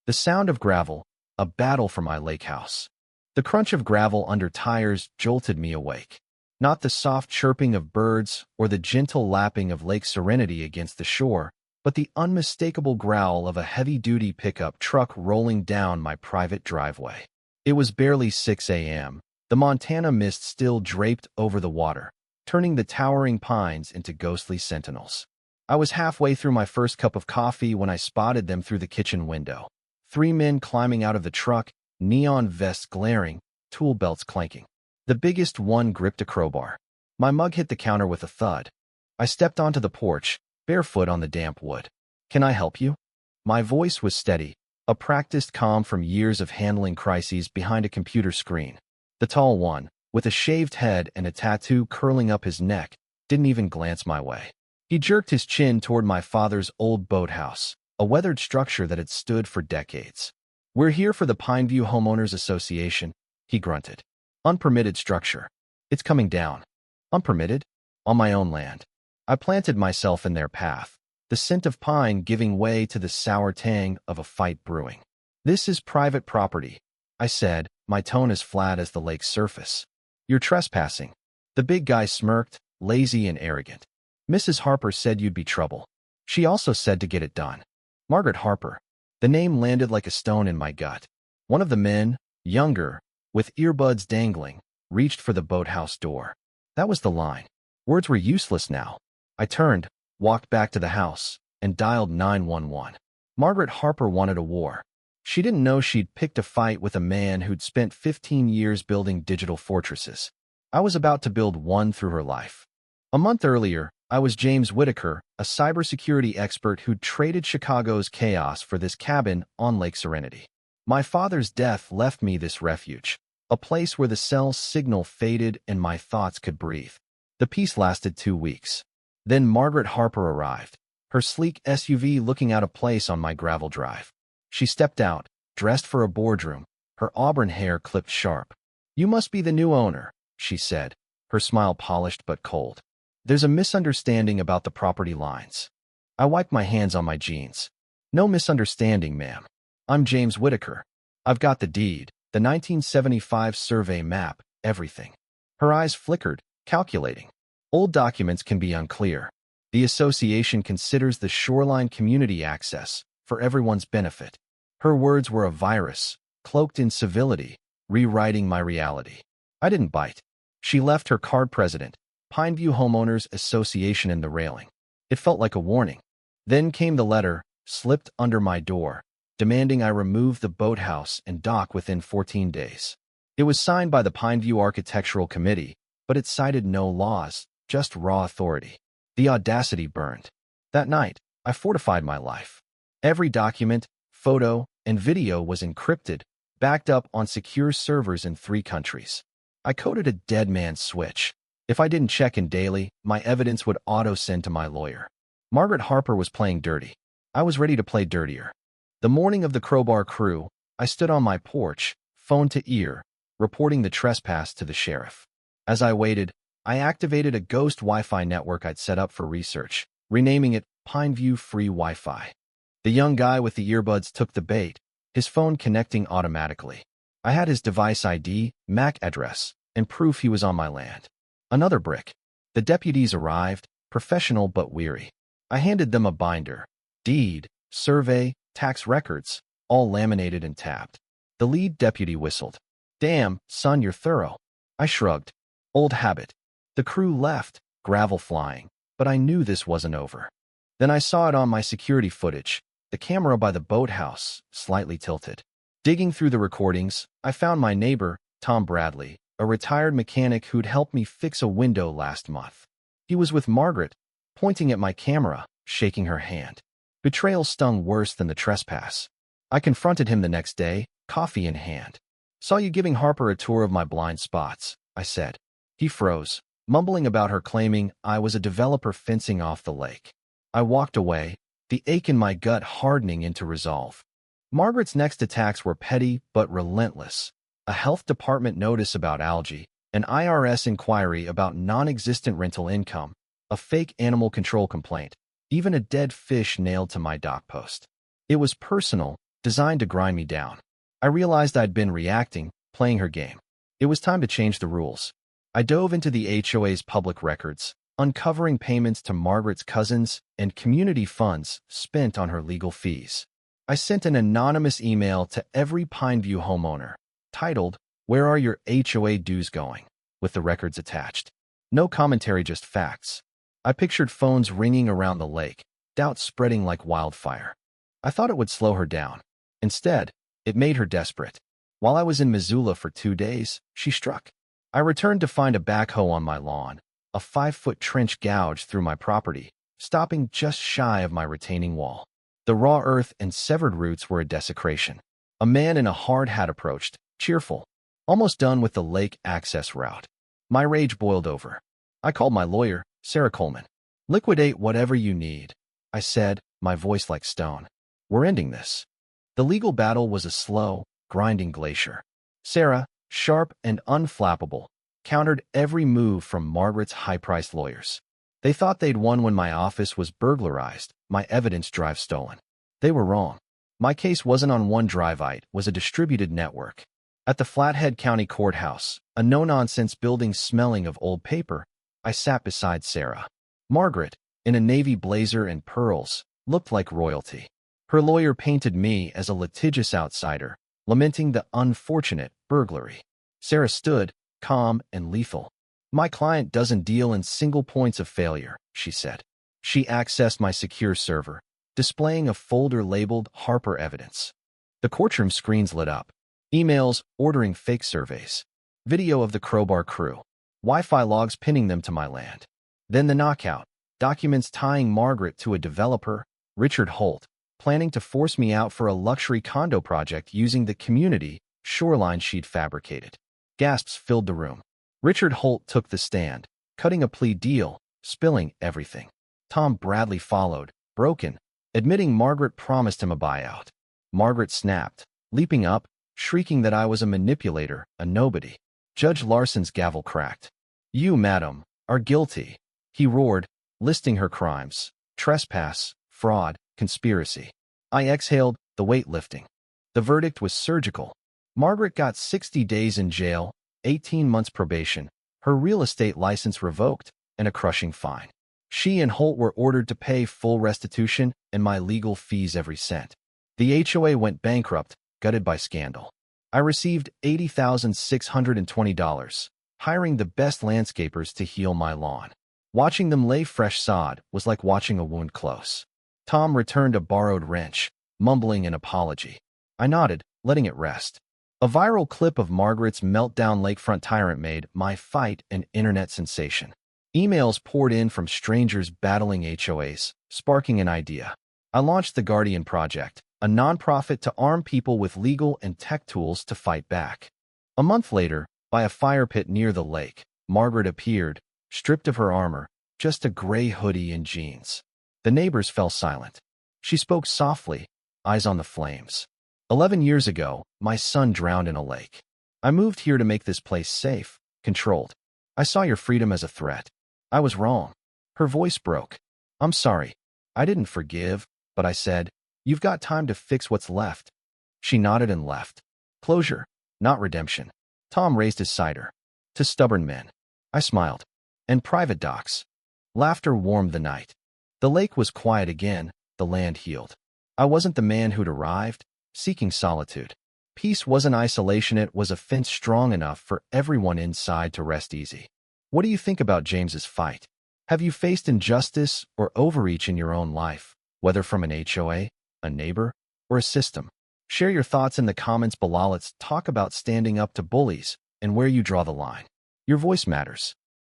The sound of gravel, a battle for my lake house. The crunch of gravel under tires jolted me awake. Not the soft chirping of birds or the gentle lapping of Lake Serenity against the shore, but the unmistakable growl of a heavy-duty pickup truck rolling down my private driveway. It was barely 6 a.m., the Montana mist still draped over the water, turning the towering pines into ghostly sentinels. I was halfway through my first cup of coffee when I spotted them through the kitchen window. 3 men climbing out of the truck, neon vests glaring, tool belts clanking. The biggest one gripped a crowbar. My mug hit the counter with a thud. I stepped onto the porch, barefoot on the damp wood. "Can I help you?" My voice was steady, a practiced calm from years of handling crises behind a computer screen. The tall one, with a shaved head and a tattoo curling up his neck, didn't even glance my way. He jerked his chin toward my father's old boathouse, a weathered structure that had stood for decades. "We're here for the Pineview Homeowners Association," he grunted. "Unpermitted structure. It's coming down." "Unpermitted?" "On my own land." I planted myself in their path, the scent of pine giving way to the sour tang of a fight brewing. "This is private property," I said, my tone as flat as the lake's surface. "You're trespassing." The big guy smirked, lazy and arrogant. "Mrs. Harper said you'd be trouble. She also said to get it done." Margaret Harper. The name landed like a stone in my gut. One of the men, younger, with earbuds dangling, reached for the boathouse door. That was the line. Words were useless now. I turned, walked back to the house, and dialed 911. Margaret Harper wanted a war. She didn't know she'd picked a fight with a man who'd spent 15 years building digital fortresses. I was about to build one through her life. A month earlier, I was James Whitaker, a cybersecurity expert who'd traded Chicago's chaos for this cabin on Lake Serenity. My father's death left me this refuge, a place where the cell signal faded and my thoughts could breathe. The peace lasted 2 weeks. Then Margaret Harper arrived, her sleek SUV looking out of place on my gravel drive. She stepped out, dressed for a boardroom, her auburn hair clipped sharp. "You must be the new owner," she said, her smile polished but cold. "There's a misunderstanding about the property lines." I wiped my hands on my jeans. "No misunderstanding, ma'am. I'm James Whitaker. I've got the deed, the 1975 survey map, everything." Her eyes flickered, calculating. "Old documents can be unclear. The association considers the shoreline community access for everyone's benefit." Her words were a virus, cloaked in civility, rewriting my reality. I didn't bite. She left her card president, Pineview Homeowners Association, in the railing. It felt like a warning. Then came the letter, slipped under my door, demanding I remove the boathouse and dock within 14 days. It was signed by the Pineview Architectural Committee, but it cited no laws, just raw authority. The audacity burned. That night, I fortified my life. Every document, photo, and video was encrypted, backed up on secure servers in 3 countries. I coded a dead man's switch. If I didn't check in daily, my evidence would auto-send to my lawyer. Margaret Harper was playing dirty. I was ready to play dirtier. The morning of the crowbar crew, I stood on my porch, phone to ear, reporting the trespass to the sheriff. As I waited, I activated a ghost Wi-Fi network I'd set up for research, renaming it Pineview Free Wi-Fi. The young guy with the earbuds took the bait, his phone connecting automatically. I had his device ID, MAC address, and proof he was on my land. Another brick. The deputies arrived, professional but weary. I handed them a binder. Deed, survey, tax records, all laminated and tabbed. The lead deputy whistled. "Damn, son, you're thorough." I shrugged. Old habit. The crew left, gravel flying, but I knew this wasn't over. Then I saw it on my security footage, the camera by the boathouse, slightly tilted. Digging through the recordings, I found my neighbor, Tom Bradley, a retired mechanic who'd helped me fix a window last month. He was with Margaret, pointing at my camera, shaking her hand. Betrayal stung worse than the trespass. I confronted him the next day, coffee in hand. "Saw you giving Harper a tour of my blind spots," I said. He froze, mumbling about her claiming I was a developer fencing off the lake. I walked away, the ache in my gut hardening into resolve. Margaret's next attacks were petty but relentless. A health department notice about algae, an IRS inquiry about non-existent rental income, a fake animal control complaint, even a dead fish nailed to my dock post. It was personal, designed to grind me down. I realized I'd been reacting, playing her game. It was time to change the rules. I dove into the HOA's public records, uncovering payments to Margaret's cousins and community funds spent on her legal fees. I sent an anonymous email to every Pineview homeowner, titled, "Where are your HOA dues going?" with the records attached. No commentary, just facts. I pictured phones ringing around the lake, doubt spreading like wildfire. I thought it would slow her down. Instead, it made her desperate. While I was in Missoula for 2 days, she struck. I returned to find a backhoe on my lawn, a 5-foot trench gouged through my property, stopping just shy of my retaining wall. The raw earth and severed roots were a desecration. A man in a hard hat approached, cheerful, almost done with the lake access route. My rage boiled over. I called my lawyer, Sarah Coleman. "Liquidate whatever you need," I said, my voice like stone. "We're ending this." The legal battle was a slow, grinding glacier. Sarah, sharp and unflappable, countered every move from Margaret's high-priced lawyers. They thought they'd won when my office was burglarized, my evidence drive stolen. They were wrong. My case wasn't on one drive, it was a distributed network. At the Flathead County Courthouse, a no-nonsense building smelling of old paper, I sat beside Sarah. Margaret, in a navy blazer and pearls, looked like royalty. Her lawyer painted me as a litigious outsider, lamenting the unfortunate burglary. Sarah stood, calm and lethal. "My client doesn't deal in single points of failure," she said. She accessed my secure server, displaying a folder labeled Harper Evidence. The courtroom screens lit up. Emails ordering fake surveys. Video of the Crowbar crew. Wi-Fi logs pinning them to my land. Then the knockout. Documents tying Margaret to a developer, Richard Holt, planning to force me out for a luxury condo project using the community shoreline she'd fabricated. Gasps filled the room. Richard Holt took the stand, cutting a plea deal, spilling everything. Tom Bradley followed, broken, admitting Margaret promised him a buyout. Margaret snapped, leaping up, shrieking that I was a manipulator, a nobody. Judge Larson's gavel cracked. "You, madam, are guilty," he roared, listing her crimes: trespass, fraud, conspiracy. I exhaled, the weight lifting. The verdict was surgical. Margaret got 60 days in jail, 18 months probation, her real estate license revoked, and a crushing fine. She and Holt were ordered to pay full restitution and my legal fees every cent. The HOA went bankrupt, gutted by scandal. I received $80,620, hiring the best landscapers to heal my lawn. Watching them lay fresh sod was like watching a wound close. Tom returned a borrowed wrench, mumbling an apology. I nodded, letting it rest. A viral clip of Margaret's meltdown lakefront tyrant made my fight an internet sensation. Emails poured in from strangers battling HOAs, sparking an idea. I launched the Guardian Project, a nonprofit to arm people with legal and tech tools to fight back. A month later, by a fire pit near the lake, Margaret appeared, stripped of her armor, just a gray hoodie and jeans. The neighbors fell silent. She spoke softly, eyes on the flames. 11 years ago, my son drowned in a lake. I moved here to make this place safe, controlled. I saw your freedom as a threat. I was wrong. Her voice broke. "I'm sorry. I didn't forgive," but I said, "You've got time to fix what's left." She nodded and left. Closure, not redemption. Tom raised his cider. "To stubborn men." I smiled. "And private docks." Laughter warmed the night. The lake was quiet again, the land healed. I wasn't the man who'd arrived, seeking solitude. Peace wasn't isolation, it was a fence strong enough for everyone inside to rest easy. What do you think about James's fight? Have you faced injustice or overreach in your own life, whether from an HOA, a neighbor, or a system? Share your thoughts in the comments below. Let's talk about standing up to bullies and where you draw the line. Your voice matters.